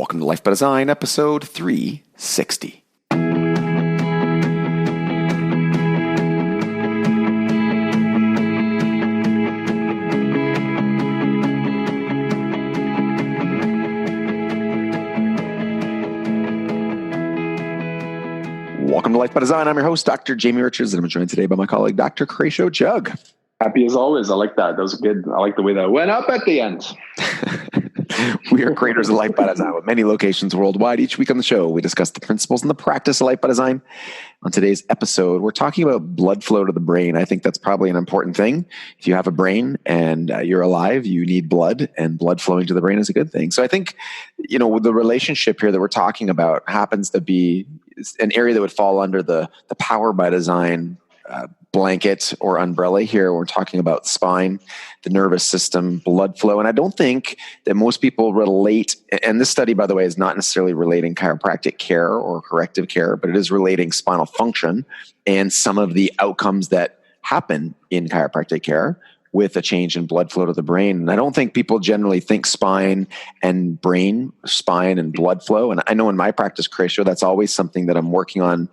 Welcome to Life by Design, episode 360. Welcome to Life by Design. I'm your host, Dr. Jamie Richards, and I'm joined today by my colleague, Dr. Crayshow Jug. Happy as always. I like that. That was good. I like the way that went up at the end. We are creators of Life by Design with many locations worldwide. Each week on the show, we discuss the principles and the practice of Life by Design. On today's episode, we're talking about blood flow to the brain. I think that's probably an important thing. If you have a brain and you're alive, you need blood, and blood flowing to the brain is a good thing. So I think, with the relationship here that we're talking about happens to be an area that would fall under the Power by Design blanket or umbrella here. We're talking about spine, the nervous system, blood flow. And I don't think that most people relate, and this study, by the way, is not necessarily relating chiropractic care or corrective care, but it is relating spinal function and some of the outcomes that happen in chiropractic care with a change in blood flow to the brain. And I don't think people generally think spine and brain, spine and blood flow. And I know in my practice, Crayshow, that's always something that I'm working on,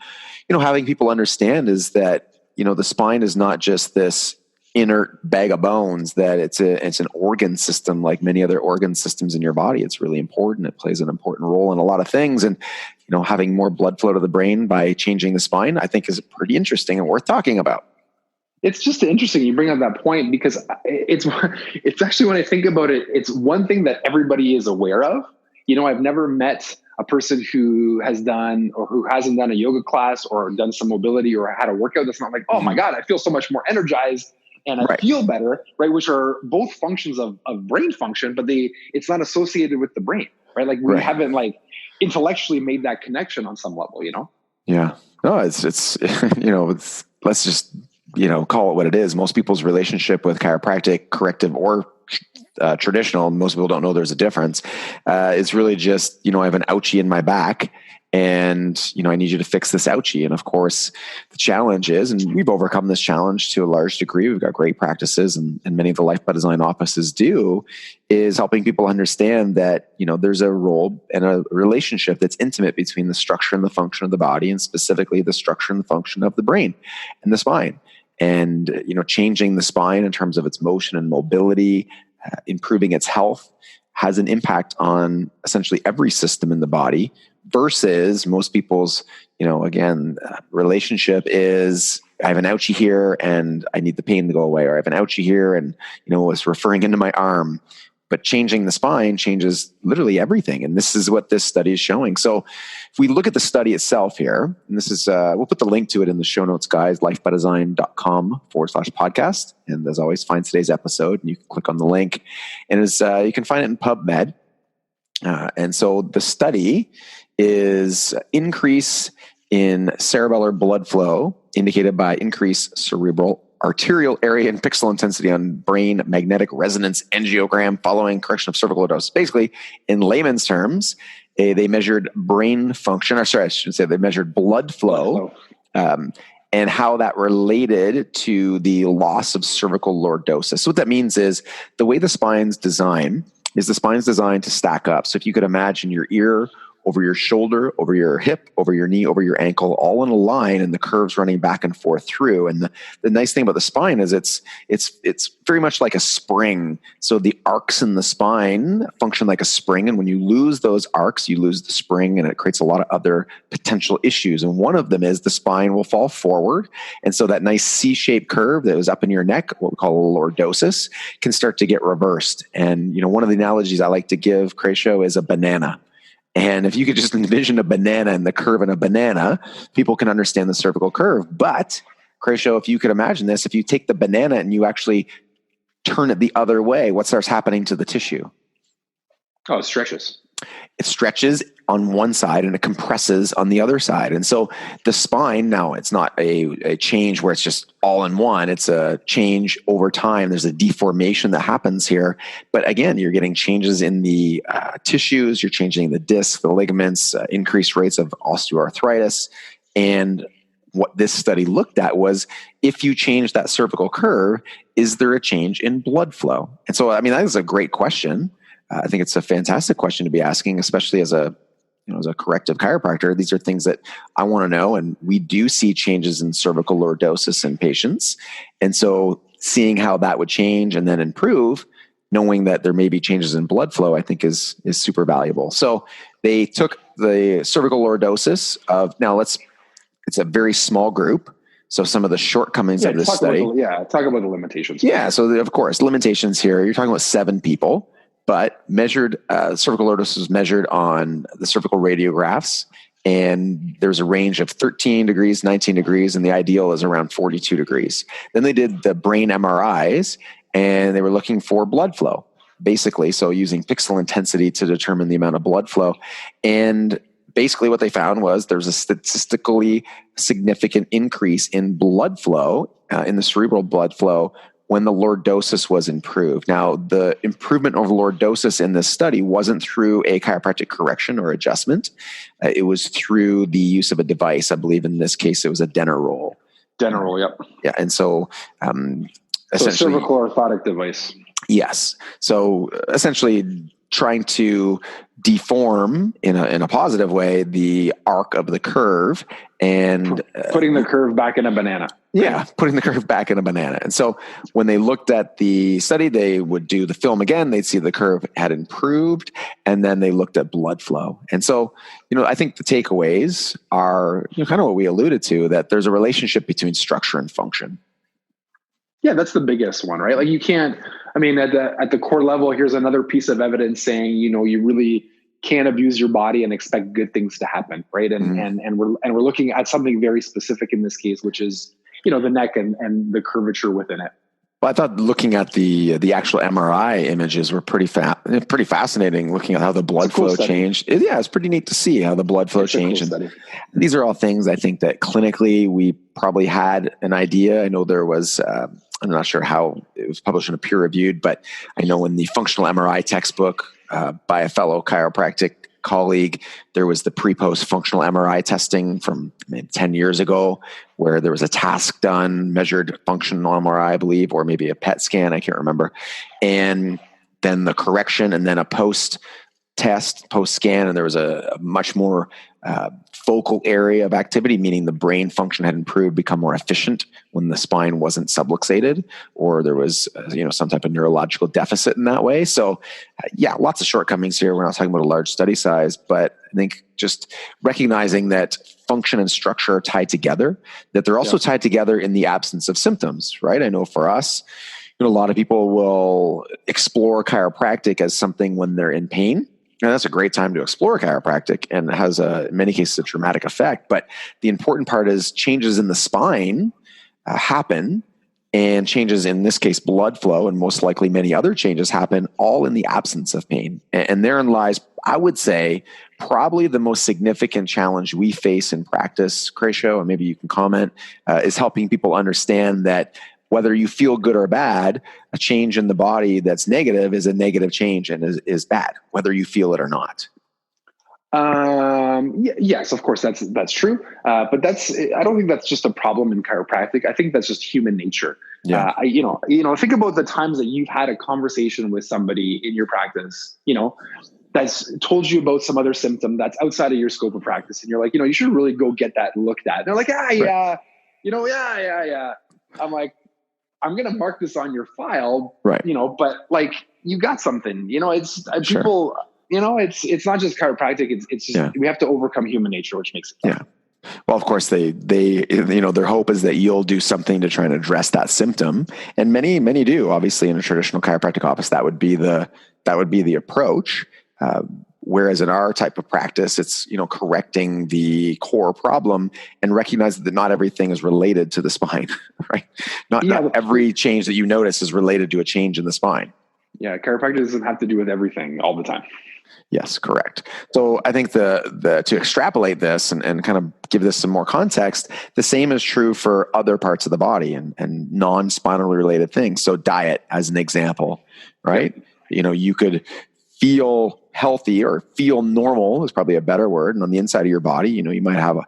having people understand is that the spine is not just this inert bag of bones, that it's an organ system like many other organ systems in your body. It's really important. It plays an important role in a lot of things. And, having more blood flow to the brain by changing the spine, I think is pretty interesting and worth talking about. It's just interesting you bring up that point because it's actually, when I think about it, it's one thing that everybody is aware of. I've never met a person who has done or who hasn't done a yoga class or done some mobility or had a workout that's not like, oh my God, I feel so much more energized and I feel better, right? Which are both functions of brain function, but it's not associated with the brain, right? Like we haven't intellectually made that connection on some level, Yeah. No, it's let's just, call it what it is. Most people's relationship with chiropractic, corrective or traditional, most people don't know there's a difference. It's really just, I have an ouchie in my back and, I need you to fix this ouchie. And of course, the challenge is, and we've overcome this challenge to a large degree. We've got great practices and many of the Life by Design offices do, is helping people understand that, there's a role and a relationship that's intimate between the structure and the function of the body, and specifically the structure and the function of the brain and the spine. And, changing the spine in terms of its motion and mobility, improving its health has an impact on essentially every system in the body versus most people's, relationship is I have an ouchie here and I need the pain to go away, or I have an ouchie here and, it's referring into my arm. But changing the spine changes literally everything. And this is what this study is showing. So if we look at the study itself here, and this is, we'll put the link to it in the show notes, guys, lifebydesign.com/podcast. And as always, find today's episode and you can click on the link. And you can find it in PubMed. And so the study is increase in cerebellar blood flow indicated by increased cerebral arterial area and pixel intensity on brain magnetic resonance angiogram following correction of cervical lordosis. Basically, in layman's terms, they measured brain function, they measured blood flow, and how that related to the loss of cervical lordosis. So what that means is the way the spine's designed to stack up. So if you could imagine your ear over your shoulder, over your hip, over your knee, over your ankle, all in a line, and the curves running back and forth through. And the nice thing about the spine is it's very much like a spring. So the arcs in the spine function like a spring, and when you lose those arcs, you lose the spring, and it creates a lot of other potential issues. And one of them is the spine will fall forward, and so that nice C-shaped curve that was up in your neck, what we call lordosis, can start to get reversed. And one of the analogies I like to give, Crayshow, is a banana. And if you could just envision a banana and the curve in a banana, people can understand the cervical curve. But, Crayshow, if you could imagine this, if you take the banana and you actually turn it the other way, what starts happening to the tissue? Oh, it stretches. It stretches on one side and it compresses on the other side. And so the spine, now it's not a change where it's just all in one. It's a change over time. There's a deformation that happens here. But again, you're getting changes in the tissues. You're changing the disc, the ligaments, increased rates of osteoarthritis. And what this study looked at was, if you change that cervical curve, is there a change in blood flow? And so, that is a great question. I think it's a fantastic question to be asking, especially as a corrective chiropractor. These are things that I want to know. And we do see changes in cervical lordosis in patients. And so seeing how that would change and then improve, knowing that there may be changes in blood flow, I think is super valuable. So they took the cervical lordosis it's a very small group. So some of the shortcomings of this study. Talk about the limitations. Yeah. So of course, limitations here, you're talking about 7 people, but measured, cervical lordosis was measured on the cervical radiographs. And there's a range of 13 degrees, 19 degrees, and the ideal is around 42 degrees. Then they did the brain MRIs, and they were looking for blood flow, basically. So using pixel intensity to determine the amount of blood flow. And basically what they found was there's a statistically significant increase in blood flow, in the cerebral blood flow, when the lordosis was improved. Now, the improvement of lordosis in this study wasn't through a chiropractic correction or adjustment. It was through the use of a device. I believe in this case, it was a Denner-roll. Denner-roll, yep. Yeah, and so essentially, cervical orthotic device. Yes. So essentially trying to deform in a positive way the arc of the curve and putting the curve back in a banana. Yeah, putting the curve back in a banana. And so when they looked at the study, they would do the film again. They'd see the curve had improved, and then they looked at blood flow. And so, I think the takeaways are kind of what we alluded to, that there's a relationship between structure and function. Yeah, that's the biggest one, right? Like you can't, at the core level, here's another piece of evidence saying, you really can't abuse your body and expect good things to happen, right? And and we're looking at something very specific in this case, which is, the neck and the curvature within it. Well, I thought looking at the actual MRI images were pretty fascinating, looking at how the blood flow changed. Yeah, it's pretty neat to see how the blood flow changed. And these are all things I think that clinically we probably had an idea. I know there was, I'm not sure how it was published in a peer-reviewed, but I know in the functional MRI textbook by a fellow chiropractic colleague, there was the pre-post functional MRI testing from 10 years ago where there was a task done, measured functional MRI, I believe, or maybe a PET scan, I can't remember. And then the correction and then a post-test, post-scan, and there was a much more focal area of activity, meaning the brain function had improved, become more efficient when the spine wasn't subluxated or there was some type of neurological deficit in that way. So lots of shortcomings here. We're not talking about a large study size, but I think just recognizing that function and structure are tied together, that they're also tied together in the absence of symptoms, right? I know for us, a lot of people will explore chiropractic as something when they're in pain. And that's a great time to explore chiropractic, and it has in many cases a dramatic effect. But the important part is changes in the spine happen, and changes in this case blood flow, and most likely many other changes happen all in the absence of pain. And therein lies, I would say, probably the most significant challenge we face in practice, Cratio, and maybe you can comment, is helping people understand that whether you feel good or bad, a change in the body that's negative is a negative change and is bad, whether you feel it or not. Yes, of course, that's true. But I don't think that's just a problem in chiropractic. I think that's just human nature. Yeah. Think about the times that you've had a conversation with somebody in your practice, that's told you about some other symptom that's outside of your scope of practice. And you're like, you should really go get that looked at. And they're like, yeah. I'm like, I'm going to mark this on your file, right? But like you got something, it's people, it's not just chiropractic. It's just, we have to overcome human nature, which makes it tough. Yeah. Well, of course they, their hope is that you'll do something to try and address that symptom. And many do, obviously in a traditional chiropractic office, that would be the approach. Whereas in our type of practice, it's, correcting the core problem and recognizing that not everything is related to the spine, right? Not every change that you notice is related to a change in the spine. Yeah. Chiropractic doesn't have to do with everything all the time. Yes, correct. So I think to extrapolate this and kind of give this some more context, the same is true for other parts of the body and non-spinally related things. So diet as an example, right? Yeah. You could feel healthy or feel normal is probably a better word. And on the inside of your body, you might have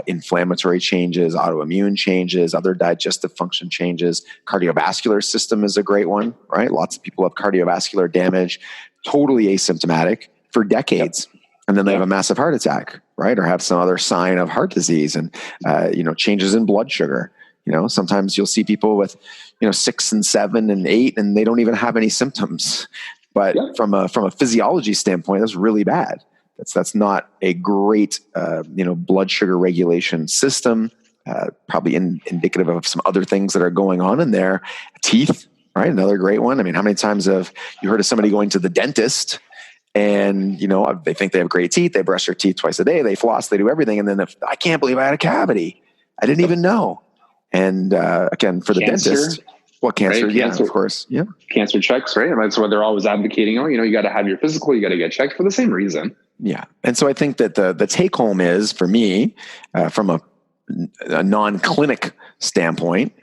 inflammatory changes, autoimmune changes, other digestive function changes. Cardiovascular system is a great one, right? Lots of people have cardiovascular damage, totally asymptomatic for decades. Yep. And then they have a massive heart attack, right? Or have some other sign of heart disease and, changes in blood sugar. Sometimes you'll see people with, 6 and 7 and 8, and they don't even have any symptoms. But from a physiology standpoint, that's really bad. That's not a great, blood sugar regulation system. Probably indicative of some other things that are going on in there. Teeth, right? Another great one. I mean, how many times have you heard of somebody going to the dentist? And, they think they have great teeth. They brush their teeth twice a day. They floss. They do everything. And then I can't believe I had a cavity. I didn't even know. And again, for the dentist, cancer? Right? Yeah, cancer, of course. Yeah. Cancer checks, right? And that's what they're always advocating. You got to have your physical. You got to get checked for the same reason. Yeah. And so I think that the take home is, for me, from a non-clinic standpoint,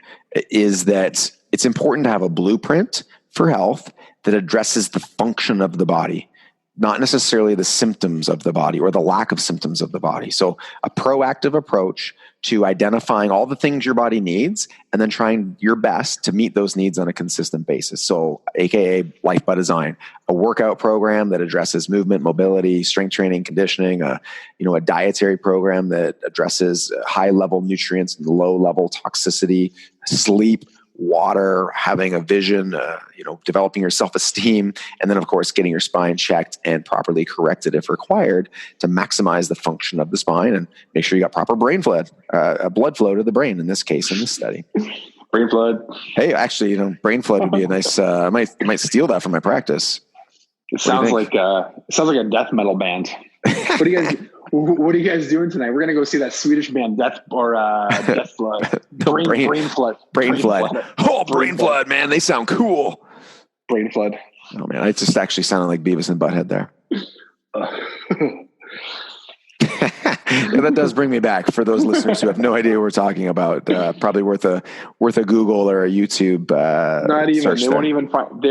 is that it's important to have a blueprint for health that addresses the function of the body, not necessarily the symptoms of the body or the lack of symptoms of the body. So a proactive approach to identifying all the things your body needs and then trying your best to meet those needs on a consistent basis. So AKA Life by Design, a workout program that addresses movement, mobility, strength training, conditioning, a dietary program that addresses high level nutrients and low level toxicity, sleep, water, having a vision, developing your self-esteem, and then of course getting your spine checked and properly corrected if required to maximize the function of the spine and make sure you got proper blood flow to the brain in this case, in this study. Brain flood. Hey, actually, brain flood would be a nice, I might steal that for my practice. It sounds like a death metal band. What are you guys doing tonight? We're gonna go see that Swedish band, Death Flood. Brain Flood. Brain Flood. Oh, Brain Flood, man! They sound cool. Brain Flood. Oh man, I just actually sounded like Beavis and Butthead there. Yeah, that does bring me back for those listeners who have no idea what we're talking about. Probably worth a Google or a YouTube. Not even. Search they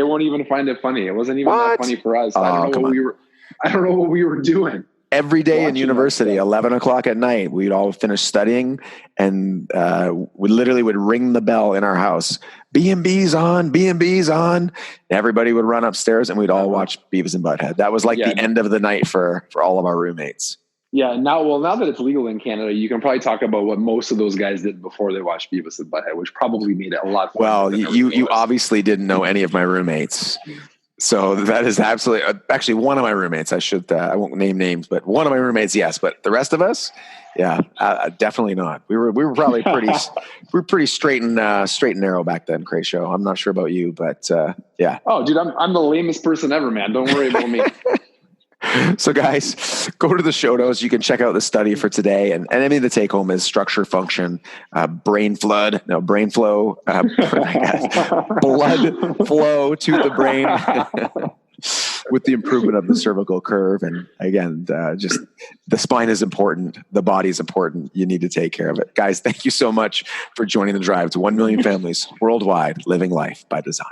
won't even find it funny. It wasn't even that funny for us. I don't know what we were doing. Every day in university, 11 o'clock at night, we'd all finish studying and we literally would ring the bell in our house. B&B's on, B&B's on. Everybody would run upstairs and we'd all watch Beavis and Butthead. That was like the end of the night for all of our roommates. Yeah. Now that it's legal in Canada, you can probably talk about what most of those guys did before they watched Beavis and Butthead, which probably made it a lot. Well, you obviously didn't know any of my roommates. So that is absolutely, actually one of my roommates, I won't name names, but one of my roommates, yes, but the rest of us, yeah, definitely not. We were probably pretty straight and narrow back then, Crayshow. I'm not sure about you, but yeah. Oh, dude, I'm the lamest person ever, man. Don't worry about me. So guys, go to the show notes. You can check out the study for today. And I mean, the take home is structure, function, brain flow, blood flow to the brain with the improvement of the cervical curve. And again, just the spine is important. The body is important. You need to take care of it. Guys, thank you so much for joining the drive to 1 million families worldwide living life by design.